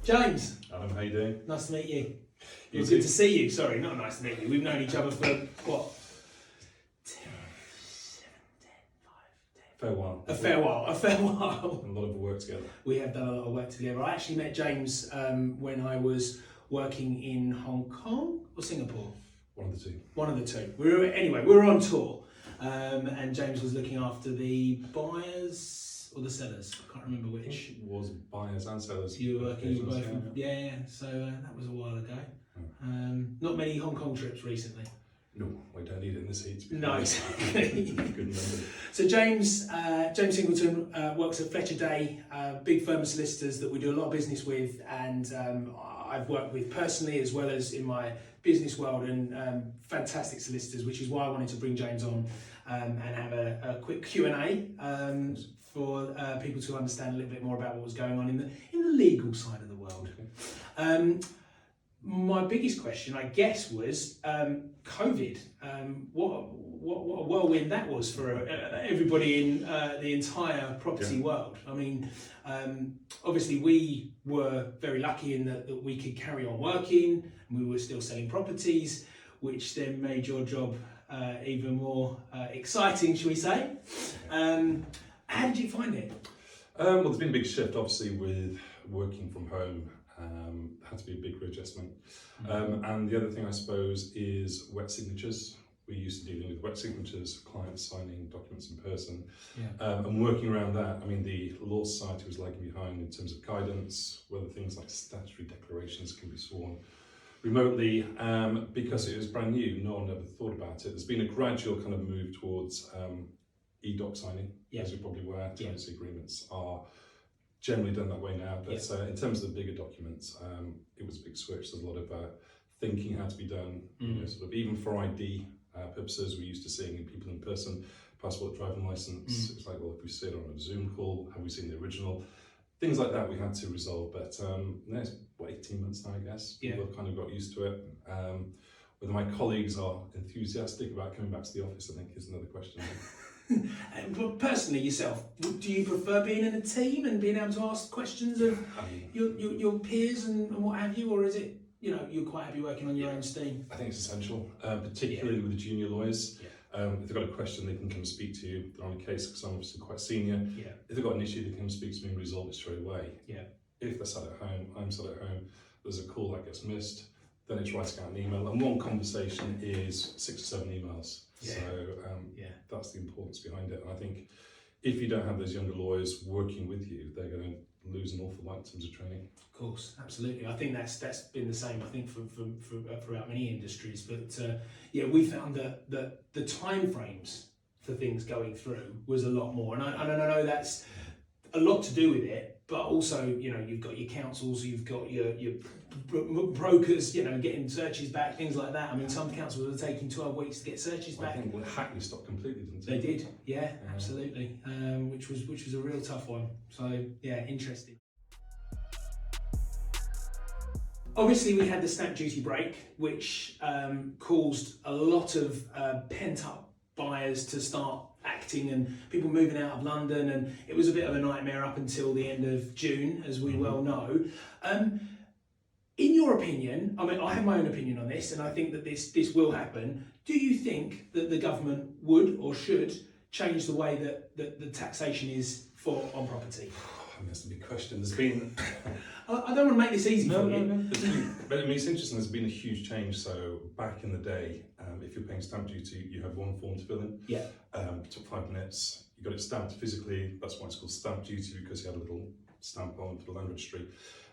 James. Alan, how you doing? Nice to meet you. You It's too. good to see you. Sorry, not nice to meet you. We've known each other for, what? 10, 7, 10, 5, 10. Fair while. A fair while. A lot of work together. We have done a lot of work together. I actually met James when I was working in Hong Kong or Singapore. One of the two. One of the two. We were on tour, and James was looking after the buyers or the sellers. I can't remember which. It was buyers and sellers. You were working with both. Yeah. Yeah. So that was a while ago. Not many Hong Kong trips recently. No, we don't need it in this heat. No, exactly. Good number. So James Singleton works at Fletcher, big firm of solicitors that we do a lot of business with, and I've worked with personally as well as in my business world, and fantastic solicitors, which is why I wanted to bring James on and have a quick Q&A for people to understand a little bit more about what was going on in the legal side of the world. Okay. My biggest question, I guess, was COVID. What a whirlwind that was for everybody in the entire property world. I mean, obviously we were very lucky in that we could carry on working, and we were still selling properties, which then made your job even more exciting, shall we say. How did you find it? Well, there's been a big shift, obviously, with working from home. Had to be a big readjustment. And the other thing, I suppose, is wet signatures. We're used to dealing with wet signatures, clients signing documents in person, and working around that. I mean, the Law Society was lagging behind in terms of guidance, whether things like statutory declarations can be sworn remotely, because it was brand new. No one ever thought about it. There's been a gradual kind of move towards e-doc signing, as you're probably aware. Tenancy agreements are generally done that way now, but in terms of the bigger documents, it was a big switch. There's a lot of thinking had to be done, you know, sort of even for ID purposes. We're used to seeing people in person, passport, driving license. It was like, well, if we see it on a Zoom call, have we seen the original? Things like that we had to resolve, but no, it's 18 months now, I guess. People have kind of got used to it. Whether my colleagues are enthusiastic about coming back to the office, I think, is another question. But personally, yourself, do you prefer being in a team and being able to ask questions of your peers and what have you, or is it, you know, you're quite happy working on your own steam? I think it's essential, particularly with the junior lawyers. If they've got a question, they can come speak to you. They're on a case because I'm obviously quite senior. If they've got an issue, they can come speak to me and resolve it straight away. If they're sat at home, I'm sat at home, there's a call that gets missed, then it's writing out an email, and one conversation is 6 or 7 emails. So that's the importance behind it. And I think if you don't have those younger lawyers working with you, they're going to lose an awful lot in terms of training. Of course, absolutely. I think that's been the same, I think, for throughout many industries. But we found that the time frames for things going through was a lot more. And I know that's a lot to do with it, but also, you know, you've got your councils, you've got your brokers, you know, getting searches back, things like that. I mean, some councils are taking 12 weeks to get searches back. I think Hackney stopped completely, didn't it? They did, absolutely, which was a real tough one. So, interesting. Obviously, we had the stamp duty break, which caused a lot of pent-up buyers to start acting and people moving out of London, and it was a bit of a nightmare up until the end of June, as we well know. In your opinion, I mean, I have my own opinion on this, and I think that this will happen. Do you think that the government would or should change the way that the taxation is on property? I mean, that's a big question. There's been... I don't want to make this easy for you. No. But I mean, it's interesting, there's been a huge change. So back in the day, if you're paying stamp duty, you had one form to fill in. It took 5 minutes. You got it stamped physically. That's why it's called stamp duty, because you had a little stamp on for the land registry.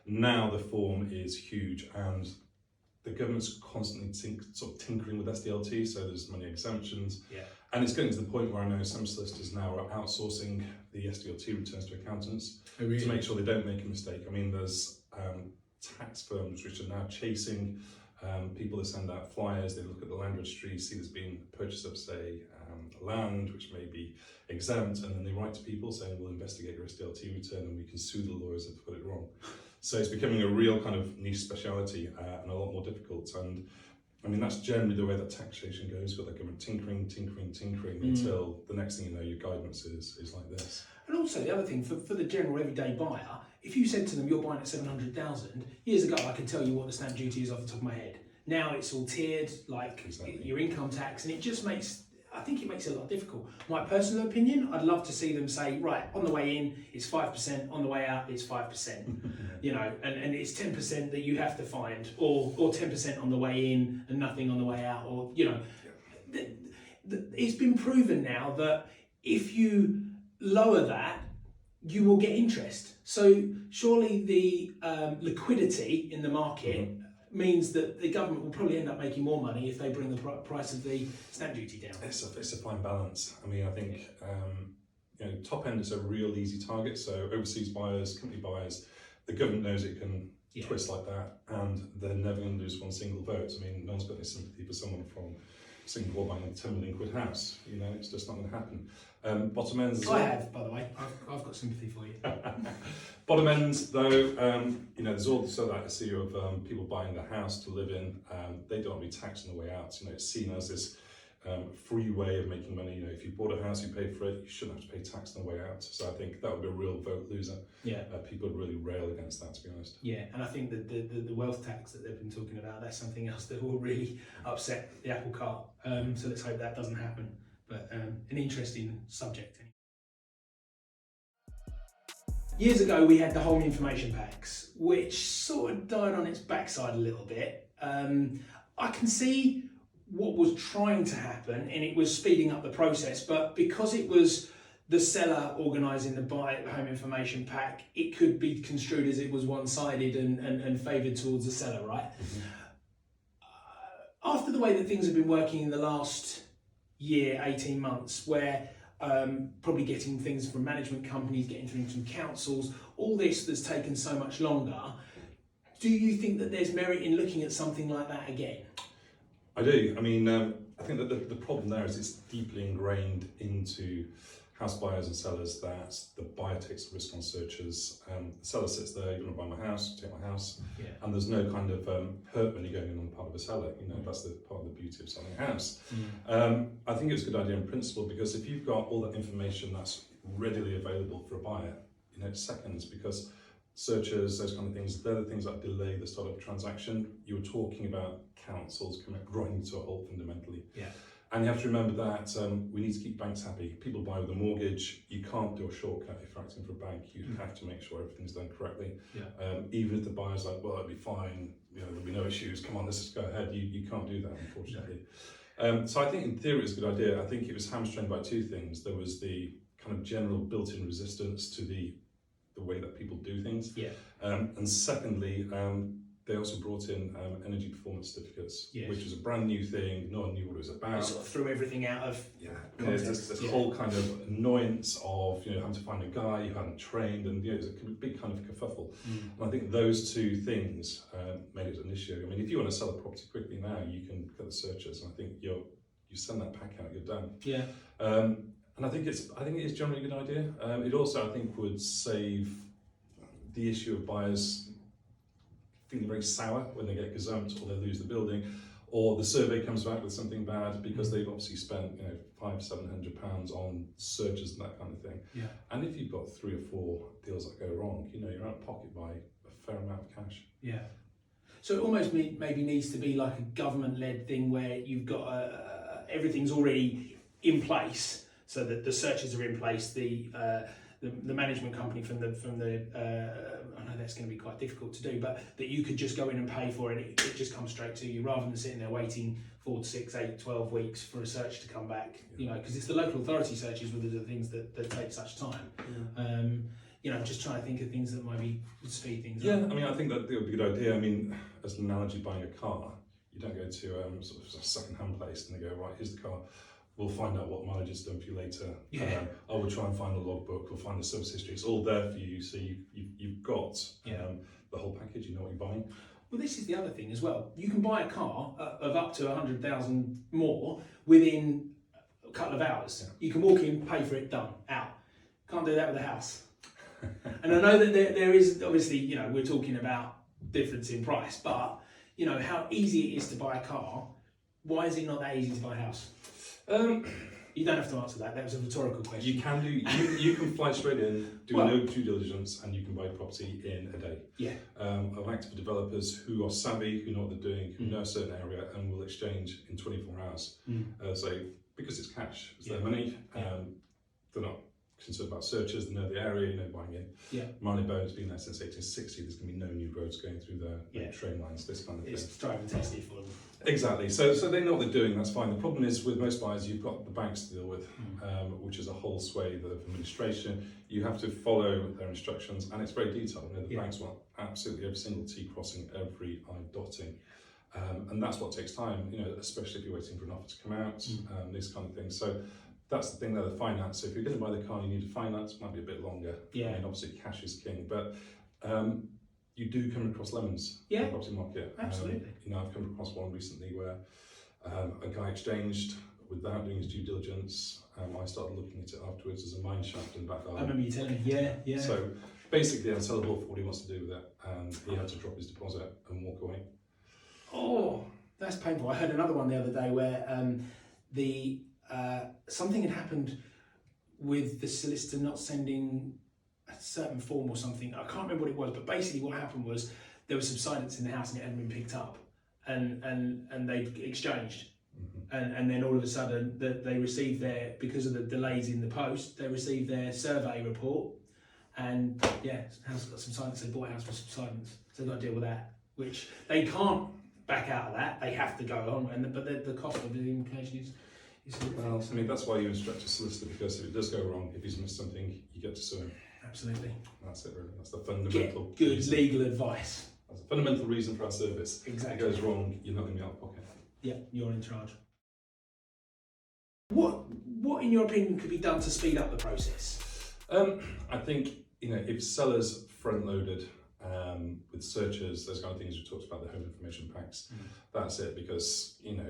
Now the form is huge, and the government's constantly tinkering with SDLT, so there's many exemptions. And it's getting to the point where I know some solicitors now are outsourcing the SDLT returns to accountants to make sure they don't make a mistake. I mean, there's tax firms which are now chasing people that send out flyers. They look at the land registry, see there's been purchase of, say, land which may be exempt, and then they write to people saying, we'll investigate your SDLT return and we can sue the lawyers if they got it wrong. So it's becoming a real kind of niche speciality and a lot more difficult. And I mean, that's generally the way that taxation goes. You've got the government tinkering until the next thing you know, your guidance is like this. And also the other thing, for the general everyday buyer, if you said to them, you're buying at 700,000, years ago I could tell you what the stamp duty is off the top of my head. Now it's all tiered, like your income tax, and it just makes, I think it makes it a lot difficult. My personal opinion, I'd love to see them say, right, on the way in, it's 5%, on the way out, it's 5%. You know, and it's 10% that you have to find, or 10% on the way in and nothing on the way out, or, you know. It's been proven now that if you lower that, you will get interest. So surely the liquidity in the market means that the government will probably end up making more money if they bring the price of the stamp duty down. It's a fine balance. I mean, I think you know, top end is a real easy target. So overseas buyers, company buyers, the government knows it can twist like that, and they're never going to lose one single vote. I mean, no one's got any sympathy for someone from Singapore buying a £10 million house. You know, it's just not going to happen. Bottom ends. I have, by the way. I've got sympathy for you. Bottom ends, though, you know, there's also that issue of people buying the house to live in. They don't want to be taxed on the way out. You know, it's seen as this free way of making money. You know, if you bought a house, you paid for it, you shouldn't have to pay tax on the way out. So I think that would be a real vote loser. Yeah. People would really rail against that, to be honest. Yeah, and I think that the wealth tax that they've been talking about, that's something else that will really upset the apple cart. So let's hope that doesn't happen. But an interesting subject. Years ago, we had the home information packs, which sort of died on its backside a little bit. I can see what was trying to happen, and it was speeding up the process, but because it was the seller organising the home information pack, it could be construed as it was one-sided and favoured towards the seller, right? After the way that things have been working in the last year, 18 months, where probably getting things from management companies, getting things from councils, all this that's taken so much longer, do you think that there's merit in looking at something like that again? I do. I mean, I think that the problem there is it's deeply ingrained into house buyers and sellers that the buyer takes the risk on searches. The seller sits there, you want to buy my house, take my house, and there's no kind of hurt money going in on the part of the seller. You know, that's the part of the beauty of selling a house. I think it's a good idea in principle, because if you've got all that information that's readily available for a buyer, you know, it's seconds, because searches, those kind of things, they're the things that delay the start of a transaction. You were talking about councils coming grinding to a halt fundamentally. Yeah. And you have to remember that we need to keep banks happy. People buy with a mortgage. You can't do a shortcut if you're acting for a bank. You have to make sure everything's done correctly. Yeah. Even if the buyer's like, well, it'll be fine, you know, there'll be no issues, come on, let's just go ahead. You can't do that, unfortunately. No. So I think in theory it's a good idea. I think it was hamstrung by two things. There was the kind of general built-in resistance to the way that people do things. Yeah. And secondly, they also brought in energy performance certificates, which was a brand new thing. No one knew what it was about. They sort of threw everything out of There's this whole kind of annoyance of, you know, having to find a guy you hadn't trained, and, you know, it was a big kind of kerfuffle. And I think those two things made it an issue. I mean, if you want to sell a property quickly now, you can cut the searches, and I think you send that pack out, you're done. Yeah. And I think it is generally a good idea. It also, I think, would save the issue of buyers feeling very sour when they get gazumped, or they lose the building, or the survey comes back with something bad because they've obviously spent, you know, £500-700 on searches and that kind of thing. Yeah. And if you've got 3 or 4 deals that go wrong, you know, you're out of pocket by a fair amount of cash. Yeah. So it almost maybe needs to be like a government-led thing where you've got everything's already in place, so that the searches are in place, the management company from the I know that's going to be quite difficult to do, but that you could just go in and pay for it, it just comes straight to you, rather than sitting there waiting 4 to 6, 8, 12 weeks for a search to come back. You know, because it's the local authority searches with the things that take such time. You know, just trying to think of things that maybe would speed things up. I mean, I think that would be a good idea. I mean, as an analogy, buying a car, you don't go to sort of a second-hand place and they go, right, here's the car. We'll find out what mileage it's done for you later. I will try and find the logbook, we'll find the service history. It's all there for you, so you've got the whole package, you know what you're buying. Well, this is the other thing as well. You can buy a car of up to 100,000 more within a couple of hours. Yeah. You can walk in, pay for it, done, out. Can't do that with a house. And I know that there is, obviously, you know, we're talking about difference in price, but, you know, how easy it is to buy a car, why is it not that easy to buy a house? You don't have to answer that. That was a rhetorical question. You can do. You can fly straight in, do Well, no due diligence, and you can buy property in a day. Yeah. I like to be developers who are savvy, who know what they're doing, who know a certain area, and will exchange in 24 hours. So because it's cash, it's their money. They're not concerned about searches. They know the area. You know, buying in. Yeah. Marylebone's been there since 1860. There's going to be no new roads going through there. No train lines. This kind of thing. It's driving tested for them. Exactly. So they know what they're doing. That's fine. The problem is with most buyers, you've got the banks to deal with, which is a whole swathe of administration. You have to follow their instructions, and it's very detailed. You know, the banks want absolutely every single T crossing, every I dotting, and that's what takes time. You know, especially if you're waiting for an offer to come out, these kind of things. So that's the thing there, the finance. So if you're going to buy the car, you need to finance. It might be a bit longer. Yeah. I mean, obviously cash is king, but you do come across lemons in the property market. Absolutely. You know, I've come across one recently where a guy exchanged without doing his due diligence. I started looking at it afterwards as a mine shaft in the back garden. I remember you telling me, yeah. So basically unsellable for what he wants to do with it, and he had to drop his deposit and walk away. Oh, that's painful. I heard another one the other day where something had happened with the solicitor not sending a certain form or something. I can't remember what it was, but basically what happened was there was subsidence in the house and it hadn't been picked up, and they exchanged, and then all of a sudden they received their, because of the delays in the post, they received their survey report, and house got subsidence. They bought a house with subsidence, so they've got to deal with that, which they can't back out of that. They have to go on, but the cost of the implication is. Well, I mean, that's why you instruct a solicitor, because if it does go wrong, if he's missed something, you get to sue him. Absolutely. That's it, really. That's the fundamental. Get good legal advice. That's a fundamental reason for our service. Exactly. If it goes wrong, you're not going to be out of pocket. Yeah, you're in charge. What, in your opinion, could be done to speed up the process? I think, you know, if sellers front-loaded with searches, those kind of things we talked about, the home information packs, that's it, because, you know,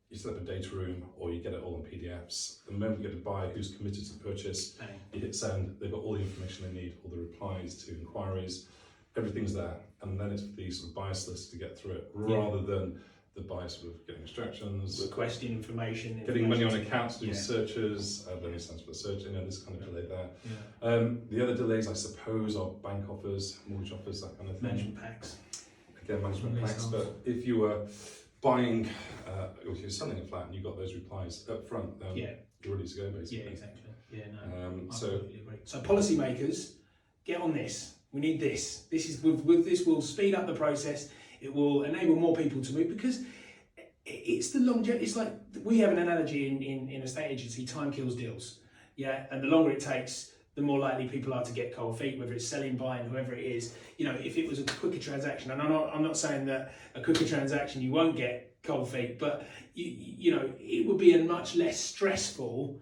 you set up a data room or you get it all in PDFs. The moment you get a buyer who's committed to the purchase, you hit send, they've got all the information they need, all the replies to inquiries, everything's there. And then it's for the sort of buyer solicitor to get through it, rather than the buyer sort of getting instructions, requesting information, getting money on account to do searches, then he sends for the search, you know, this kind of delay there. The other delays, I suppose, are bank offers, mortgage offers, that kind of thing. Management packs. Again, management packs, but if you were buying, or if you're selling a flat and you got those replies up front, then you're ready to go, basically. Yeah, exactly. Yeah, no. I So, completely agree. So policymakers, get on this. We need this. This is with this will speed up the process. It will enable more people to move, because it's the longevity. It's like, we have an analogy in a estate agency: time kills deals. Yeah, and the longer it takes, the more likely people are to get cold feet, whether it's selling, buying, whoever it is. You know, if it was a quicker transaction, and I'm not saying that a quicker transaction you won't get cold feet, but you know, it would be a much less stressful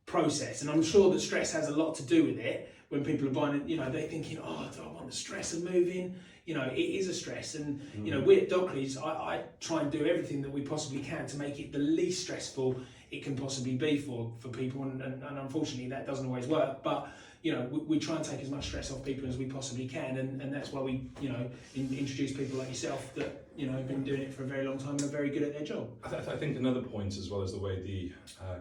process. And I'm sure that stress has a lot to do with it. When people are buying it, you know, they're thinking, oh, do I want the stress of moving? You know, it is a stress. And, you know, we at Dockley's, I try and do everything that we possibly can to make it the least stressful it can possibly be for people. And unfortunately, that doesn't always work. But, you know, we try and take as much stress off people as we possibly can. And that's why we, you know, introduce people like yourself that, you know, have been doing it for a very long time and are very good at their job. I think another point as well is the way the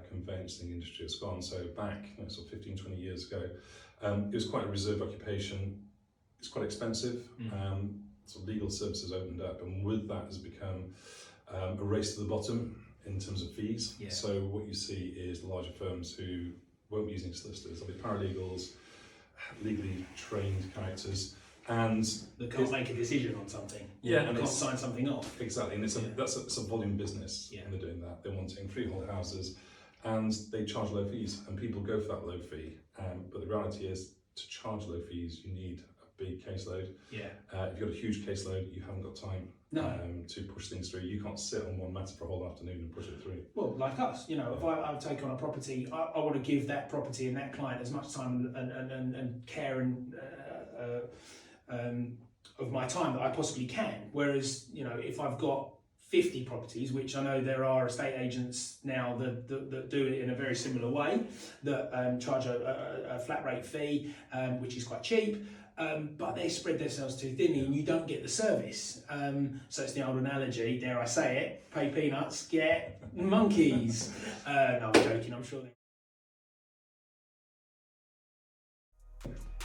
conveyancing industry has gone. So back, you know, sort of 15, 20 years ago, it was quite a reserved occupation. It's quite expensive. So legal services opened up, and with that has become a race to the bottom in terms of fees. Yeah. So what you see is the larger firms who won't be using solicitors. They'll be paralegals, legally trained characters, and they can't make a decision on something. Yeah, and can't sign something off. Exactly, and it's a volume business. Yeah. And they're doing that. They're wanting freehold houses, and they charge low fees, and people go for that low fee. But the reality is, to charge low fees, you need a big caseload. Yeah. If you've got a huge caseload, you haven't got time to push things through. You can't sit on one matter for a whole afternoon and push it through. Well, like us, you know, if I take on a property, I want to give that property and that client as much time and care and of my time that I possibly can. Whereas, you know, if I've got 50 properties, which I know there are estate agents now that do it in a very similar way, that charge a flat rate fee, which is quite cheap, but they spread themselves too thinly and you don't get the service. So it's the old analogy, dare I say it, pay peanuts, get monkeys. No, I'm joking, I'm sure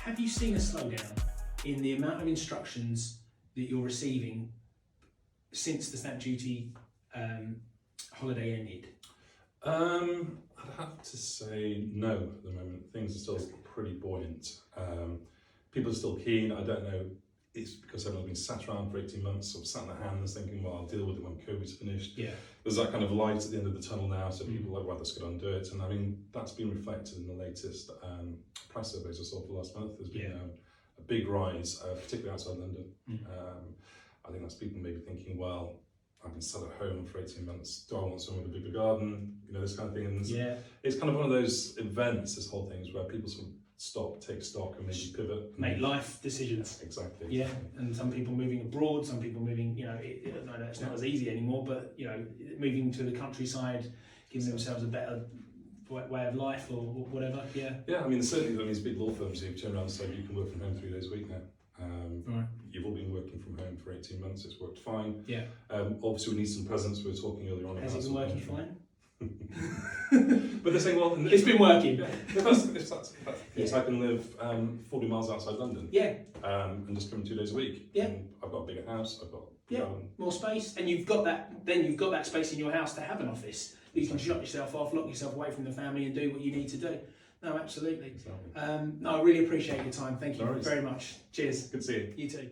Have you seen a slowdown in the amount of instructions that you're receiving since the stamp duty holiday ended? I'd have to say no at the moment. Things are still pretty buoyant. People are still keen. I don't know, it's because everyone's been sat around for 18 months, sort of sat in their hands thinking, well, I'll deal with it when COVID's finished. Yeah. There's that kind of light at the end of the tunnel now, so people are like, well, let's get on and do it. And I mean, that's been reflected in the latest price surveys I saw for last month. There's been a big rise, particularly outside London. I think that's people maybe thinking, well, I've been sat at home for 18 months. Do I want someone with a bigger garden? You know, this kind of thing. And it's kind of one of those events, this whole thing, is where people sort of stop, take stock, and maybe pivot. Make life decisions. Yeah, exactly. Yeah, and some people moving abroad, some people moving, you know, I know it's not as easy anymore, but, you know, moving to the countryside, giving themselves a better way of life or whatever. Yeah, I mean, certainly these big law firms who've turned around and said you can work from home 3 days a week now. Right. You've all been working from home for 18 months, it's worked fine. Yeah. Obviously we need some presence, we were talking earlier on about. Has it been working fine? But they're saying, well, it's been working. Yeah, if that's the case, I can live 40 miles outside London. Yeah. And just come 2 days a week. Yeah. And I've got a bigger house, I've got more space, and you've got that space in your house to have an office. You can shut yourself off, lock yourself away from the family, and do what you need to do. No, absolutely. Exactly. No, I really appreciate your time. Thank you No worries. very much. Cheers. Good to see you. You too.